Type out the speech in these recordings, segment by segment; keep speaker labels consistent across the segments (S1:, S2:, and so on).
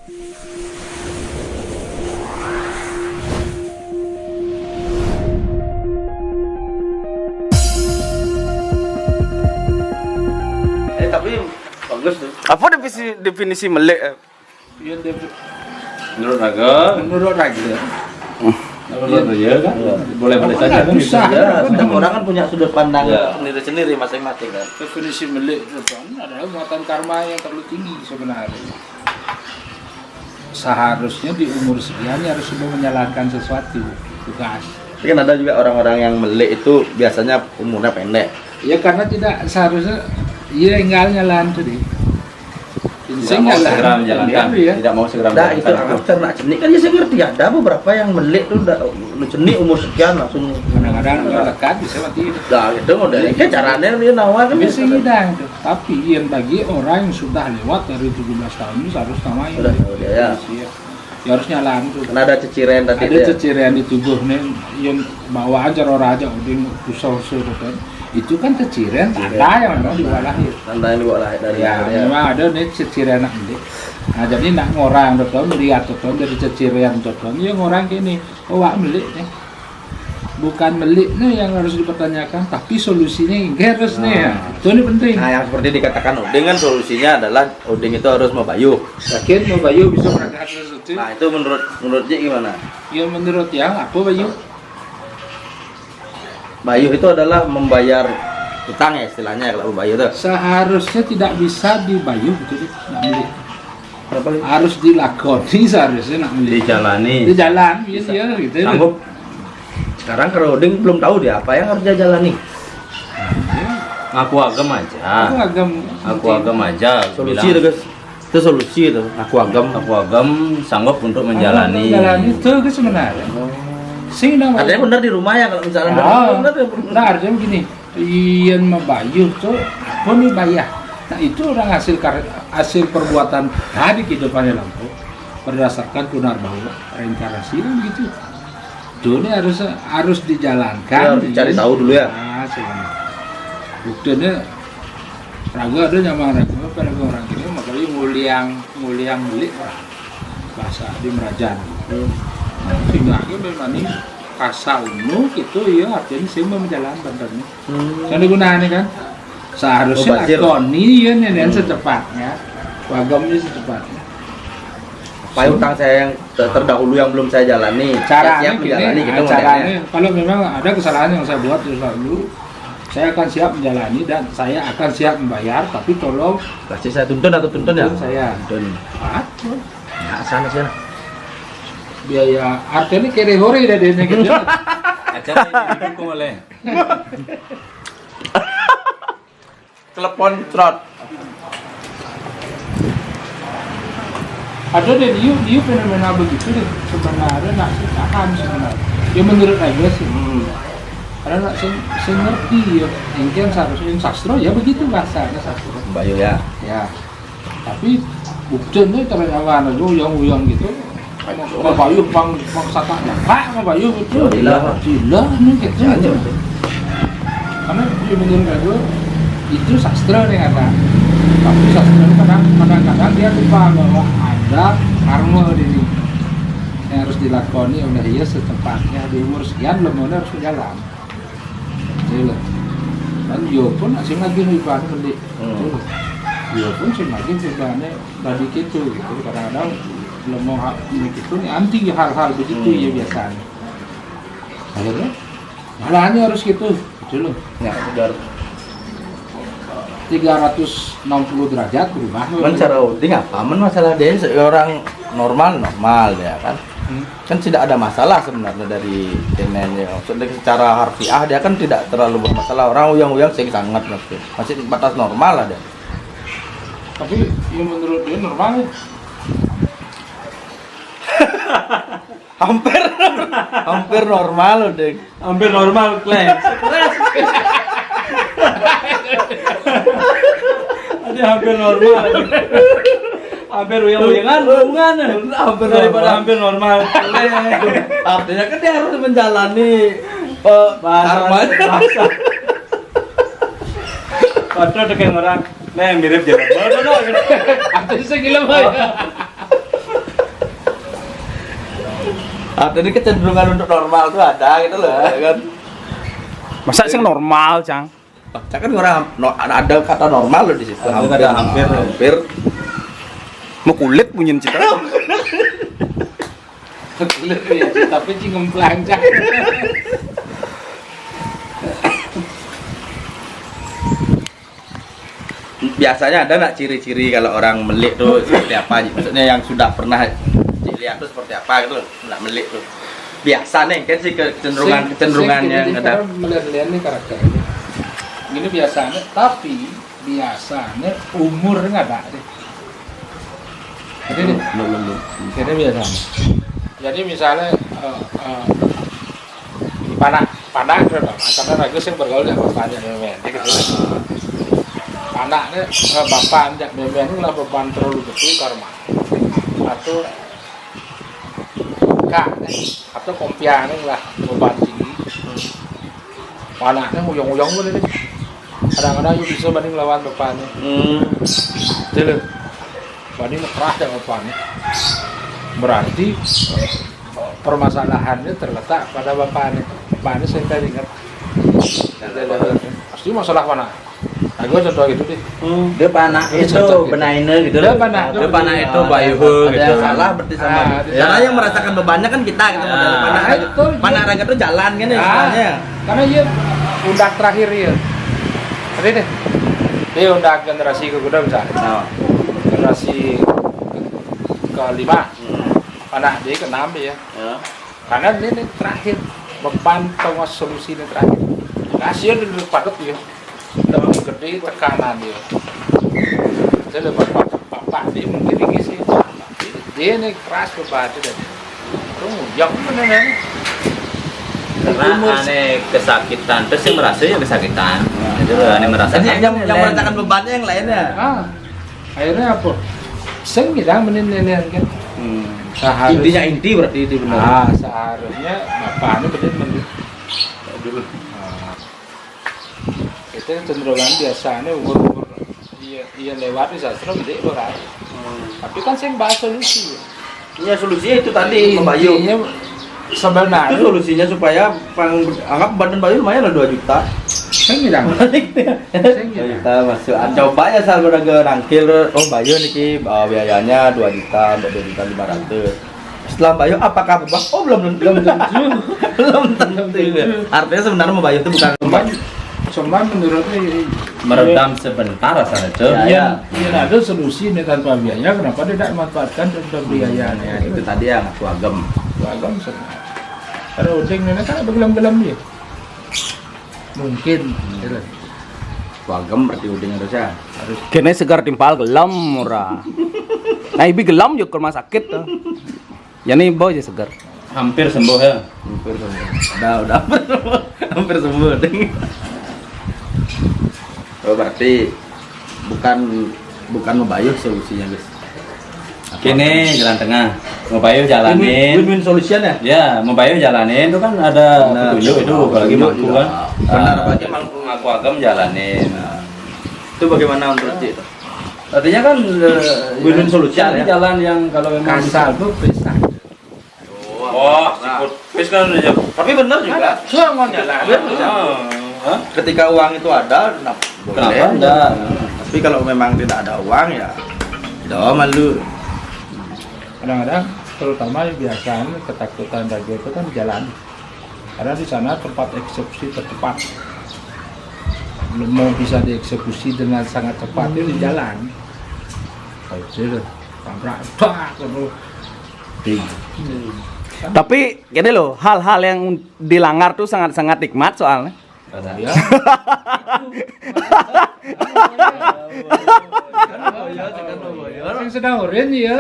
S1: Tapi bagus tuh.
S2: Apa definisi melek?
S1: Iya, menurut Raga. Menurut Raga kan? Boleh-boleh saja kan? Bisa. Setiap orang kan punya sudut pandang sendiri-sendiri masing-masing kan.
S3: Definisi melek adalah muatan karma yang terlalu tinggi sebenarnya. Seharusnya di umur sekian harus sudah menjalankan sesuatu tugas.
S1: Tapi kan ada juga orang-orang yang melek itu biasanya umurnya pendek.
S3: Ya karena tidak seharusnya ia tinggal jalan tuh deh.
S1: Tidak mau segera menjalankan, tidak mau segera menjalankan. Itu anggap cernak jenik kan ya saya ngerti ya. Ada beberapa yang melek tuh udah jenik umur sekian langsung
S3: kadang-kadang lekat bisa mati.
S1: Dah itu udah kayak caranya dia nawar kan
S3: bisa hidang. Tapi yang bagi orang yang sudah lewat dari 17 tahun itu harus namanya.
S1: Sudah tahu dia ya.
S3: Ya harus nyalan tuh.
S1: Karena ada ciciren tadi.
S3: Ada ciciren di tubuhnya yang bawa aja orang aja udah kusau-kusau kan. Itu kan ceciren tanda yang memang dibawa lahir.
S1: Tanda yang dibawa lahir dari
S3: ya, memang ada nih ceciren anak ini. Nah jadi nak ngorang betul melihat betul dari ceciren betul. Ya ngorang gini, oh wak melik nih. Bukan melik nih yang harus dipertanyakan, tapi solusinya harus nih ya. Itu ini penting.
S1: Nah yang seperti dikatakan Uding kan solusinya adalah Uding itu harus membayuh.
S3: Yakin membayuh bisa berangkat sesuatu.
S1: Nah itu menurut Ji gimana?
S3: Ya menurut yang apa bayuh?
S1: Bayuh itu adalah membayar utang ya istilahnya kalau bayuh itu.
S3: Seharusnya tidak bisa dibayuh betul nak milik. Harus dilakoni seharusnya nak milik.
S1: Dijalani.
S3: Dijalan, iya gitu.
S1: Sanggup. Sekarang Uding belum tahu dia apa yang harus dia jalani. Ngaku agam aja. Aku agam aja. Solusi itu guys. Itu solusi itu. Aku agam sanggup untuk menjalani.
S3: Menjalani itu ke sebenarnya.
S1: Artinya benar di rumah ya kalau misalnya
S3: benar. Nah artinya begini, yang membayuh tuh apa nih bayar. Nah itu orang hasil perbuatan tadi kehidupannya lampu berdasarkan tunar bahwa reinkarnasi kan gitu. Tuh ini harus dijalankan.
S1: Ya, cari tahu dulu ya.
S3: Nah, sebenarnya. Buktinya Raga ada nyamang Raga pada orang ini makanya muliang beli bahasa di Merajan. Sehingga memang ini kasalmu gitu ya artinya sih mau menjalankan benernya. Kan digunakan kan seharusnya lakoni ya nenek secepatnya wagamnya secepatnya.
S1: Apa utang saya yang terdahulu yang belum saya jalani
S3: caranya
S1: siap menjalani gitu
S3: caranya kalau memang ada kesalahan yang saya buat dulu saya akan siap menjalani dan saya akan siap membayar tapi tolong
S1: kasih saya tuntun atau tuntun ya
S3: saya
S1: tuntun ya sana
S3: biaya artinya kere hore dah dia gitu.
S1: Acara ini didukung oleh telepon trot.
S3: Ada deh dia fenomena begitu deh sebenarnya nak tahan sebenarnya. Ya menurut saya sih. Karena nak saya ngerti ya, mungkin seharusnya sastra ya begitu bahasanya sastra.
S1: Bayu ya.
S3: Ya. Tapi buktinya ternyata uyang gitu. Mau bayuh bang satanya, pak mau bayuh itu gila nih gitu. Karena menurut gue itu sastra nih kata. Tapi sastra itu kadang-kadang dia lupa bahwa ada karma di sini yang harus dilakoni oleh dia secepatnya di umur sekian belum harus berjalan. Jadi dan yo pun asing lagi ibadah beli. Yo pun sih lagi ibadahnya tadi gitu kadang-kadang belum mau begitu nih anti hal-hal begitu ya biasanya. Akhirnya malahnya harus gitu loh.
S1: Ya udah
S3: 360 derajat berubah.
S1: Cara Uding apa? Masalah dia seorang normal ya kan? Kan tidak ada masalah sebenarnya dari neneknya. Secara harfiah dia kan tidak terlalu bermasalah. Orang uyang sih sangat masih batas normal lah dia.
S3: Tapi yang menurut dia normal.
S1: hampir normal loh deh.
S2: Hampir normal klaim. Ada hampir normal. Hampir uyang-uyangan hubungan. Hampir daripada hampir normal.
S1: Artinya kan dia harus menjalani
S2: bahasa. Padahal dengan orang, nah mirip je.
S3: Artinya segila mah.
S1: Artinya kecenderungan untuk normal tuh ada gitu loh, kan?
S4: Masa sing normal, Cang?
S1: Cang kan orang ada kata normal loh di situ.
S2: Ada hampir.
S4: Mau kulit bunyin cita.
S3: Kulit ya, tapi cingemplang Cang.
S1: Biasanya ada nggak ciri-ciri kalau orang melik tuh seperti apa? Maksudnya yang sudah pernah lihat tuh seperti apa gitu loh, nggak melik tuh. Biasa nih kan sih kecenderungannya ada.
S3: Kita melihat nih karakternya. Ini biasanya, tapi biasanya umur nggak ada deh. Jadi nih, ini biasanya. Jadi misalnya panak karena ragu sih bergaul dengan bapaknya memen, gitu. Anaknya bapaknya memen itu lah beban terlalu gede karma atau kak atau kompiannya lah beban tinggi. Anaknya uyang-uyang boleh deh. Kadang-kadang juga bisa banding lawan bapaknya. Jadi banding keras dengan bapaknya. Berarti permasalahannya terletak pada bapaknya. Bapaknya saya tadi ingat. Pasti masalah mana? Nah, gue contoh gitu deh.
S2: Dia panak itu benainer gitu.
S3: Dia panak
S2: itu bayuh gitu.
S1: Ada salah berarti sama. Karena yang merasakan bebannya kan kita gitu. Panak raga tuh jalan kan ya istilahnya.
S3: Karena dia undak terakhir ya. Tadi deh. Dia undak generasi kedua misalnya. Generasi kelima. Anak dia keenam ya. Karena ini terakhir beban penguas solusi ini terakhir. Kasihan dulu padat dia. Terlalu gede tekanan dia. Jadi bapak dia mungkin tinggi sih. Dia ini keras beban itu dan yang mana nih?
S2: Karena aneh kesakitan, terus yang merasa ya kesakitan. Itu aneh merasa.
S1: Yang merasakan bebannya yang lainnya.
S3: Akhirnya apa? Seng kita menilai kan.
S1: Intinya inti berarti itu benar.
S3: Seharusnya bapaknya benar dulu. Itu cenderungan biasanya umur iya lewat di sastra gede berat. Tapi kan saya bahas solusi.
S1: Iya solusinya itu tadi Bayu.
S3: Sebenarnya
S1: itu solusinya supaya anggap badan Bayu lumayan lah 2 juta.
S3: Saya bilang.
S1: 2 juta masuk. Coba ya saya udah rangkil. Oh Bayu nih biayanya 2 juta, 2 juta 500. Setelah Bayu apakah berubah? Oh belum tentu. Artinya sebenarnya Bayu itu bukan
S3: cuma menurutnya
S2: meredam sebentar rasanya tuh.
S3: Iya, ada solusi nih tanpa biaya. Kenapa tidak manfaatkan tanpa biaya?
S1: Itu tadi yang aku agam
S3: sebenarnya. Karena udeng ini kan ada gelam-gelam dia. Mungkin.
S1: Wagem berarti uding harusnya.
S4: Kene segar timpal gelam ora. Nah, ibi gelam juga ke rumah sakit tuh. Ya nih bawa aja segar.
S2: Hampir sembuh ya.
S1: Udah hampir sembuh. Oh berarti bukan Mebayuh solusinya guys.
S2: Kini jalan tengah, Mebayuh jalanin.
S1: Win-win solution ya?
S2: Ya, Mebayuh jalanin itu kan ada petunjuk itu, apalagi mampu kan.
S1: Benar, apalagi mampu
S2: aku agam jalanin.
S1: Itu bagaimana menurut Cik?
S2: Artinya kan
S1: win-win solution ya?
S2: Jalan yang kalau memang
S3: Kasar tuh pisah.
S2: Oh, sikut wis kan udah jauh.
S1: Tapi benar juga.
S3: Cuma jalan.
S1: Ketika uang itu ada,
S2: Kenapa enggak?
S1: Tapi kalau memang tidak ada uang ya, tidak malu.
S3: Kadang-kadang terutama biasanya ketakutan raja itu kan jalan. Karena di sana tempat eksekusi tercepat. Belum mau bisa dieksekusi dengan sangat cepat itu di jalan. Kecil, tabrak,
S4: Tapi gini loh, hal-hal yang dilanggar tuh sangat-sangat nikmat soalnya.
S3: Ya. Yang sedang urin ya.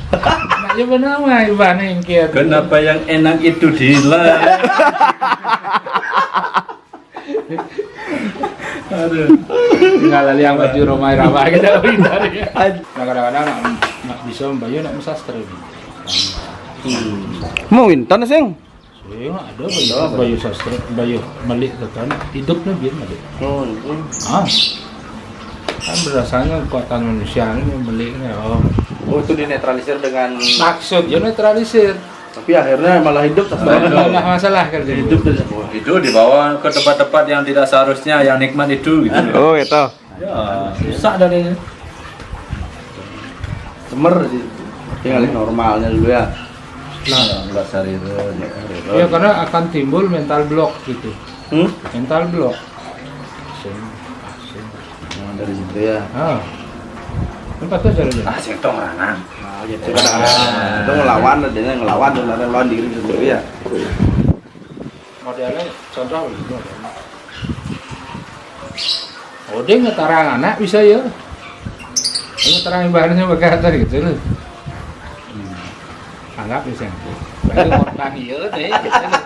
S3: Nak coba nama iban yang kiat.
S2: Kenapa yang enak itu dilarang?
S3: Aduh. Tinggal yang baju romai ramai kita hindari. Kadang-kadang nak bisa membayar nak sastra ini.
S4: Mau winton sing.
S3: Ya ada bayu sastra, bayu melik kan hidupnya biar melik. Kan berdasarkan kekuatan manusia ini meliknya.
S1: Oh itu dinetralisir dengan
S3: Maksudnya netralisir.
S1: Tapi akhirnya malah hidup tak
S3: Malah masalah kerja
S1: hidup dan
S2: Itu dibawa ke tempat-tempat yang tidak seharusnya, yang nikmat itu gitu.
S4: Oh, itu.
S2: Ya, susah dari ini.
S1: semer sih. Tinggal normalnya dulu ya.
S3: Nah,
S1: Enggak sari
S3: ya karena akan timbul mental block gitu. Mental block.
S1: Dari situ ya.
S3: Ah. Tempat tuh jalan.
S2: Ah, sing tong rangan.
S1: Nah, gitu kan. Itu ngelawan dia ngelawan diri sendiri ya.
S3: Modelnya contoh gitu. Oh, dia ngetarang anak bisa ya. Dia ngetarang ibaratnya berkata gitu loh. Anggap bisa. Baru ngotang iya deh gitu loh.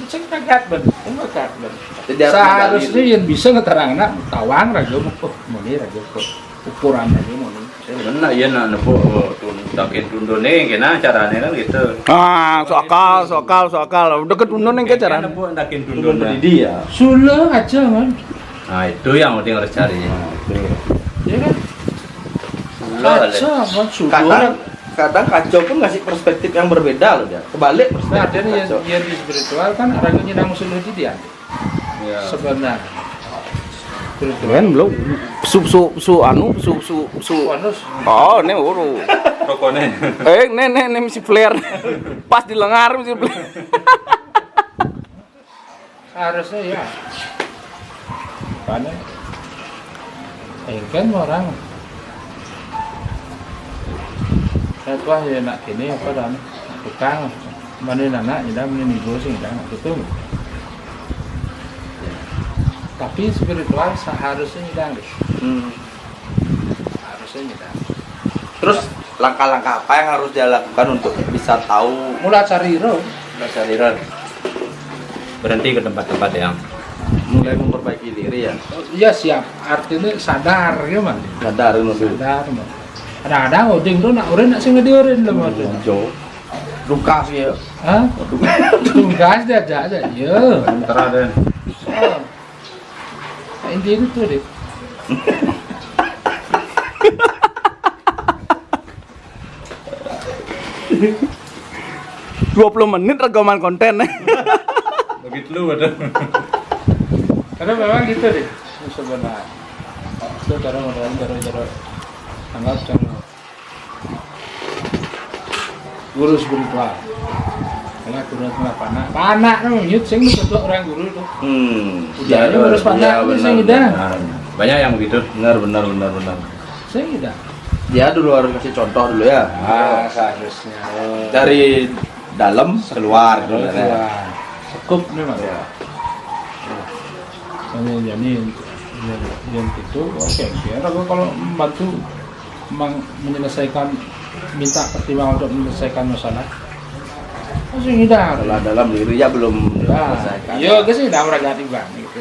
S3: Sing kaget ben, kaget ben. Seharusnya yang bisa ngetarang anak tawang raga kok muni raga kok ukuran aja muni.
S2: Benar ya nak nepo takin tundone kena carane kan gitu.
S4: Ah, sokal. Deket undon yang kecaran.
S2: Nepo takin
S1: Turun
S2: tundone.
S1: di dia.
S3: Sulah aja kan.
S2: Nah, itu yang penting harus cari.
S3: Ya kan? Aja kan sudah.
S1: Kadang kacau pun ngasih perspektif yang berbeda loh dia. Kebalik
S3: Nah,
S1: perspektif
S3: dan
S1: kacau.
S3: yang di spiritual kan orangnya nang sudah dia.
S2: Ya.
S3: Sebenarnya.
S4: Keren belum? Su anu.
S3: Wanus.
S4: Oh, ini uru.
S2: Rokone.
S4: Nih mesti flare. Pas di lengar mesti flare.
S3: Harusnya ya. Karena kan orang saya tua ya nak ini apa dan tukang mana anak tidak ini gosing dan itu. Tapi spiritual seharusnya tidak deh. Harusnya tidak.
S1: Terus langkah-langkah apa yang harus dia lakukan untuk bisa tahu
S3: Mulai cari roh.
S1: kesadaran,
S2: Berhenti ke tempat-tempat yang
S1: mulai memperbaiki diri ya.
S3: Iya siap. Artinya sadar ya man.
S1: Sadar dulu.
S3: Sadar man. Ada oding tuh nak orang nak sing ngediorin lah man.
S1: Jo. Duka sih ya.
S3: Hah? Tunggas dia aja. Ya.
S2: antara dan
S3: Oh. Nah, intinya itu deh.
S4: 20 menit rekaman konten.
S2: begitu lu ada.
S3: Karena memang gitu deh sebenarnya. Itu cara modal cara anggap cara guru spiritual. Karena guru panak tuh nyut sing bentuk orang guru itu. Jadi harus panak sing ida.
S2: Banyak yang begitu.
S1: Benar.
S3: Sing ida.
S1: Dia dulu harus kasih contoh dulu ya.
S3: Seharusnya.
S1: Dari dalam keluar gitu ya.
S3: Cukup memang ya. Jadi yang itu oke. Kalau membantu menyelesaikan minta pertimbangan untuk menyelesaikan masalah. Masih tidak.
S1: Kalau dalam diri ya belum
S3: Nah,
S1: selesaikan.
S3: iya, guys, tidak orang ganti bang. Gitu.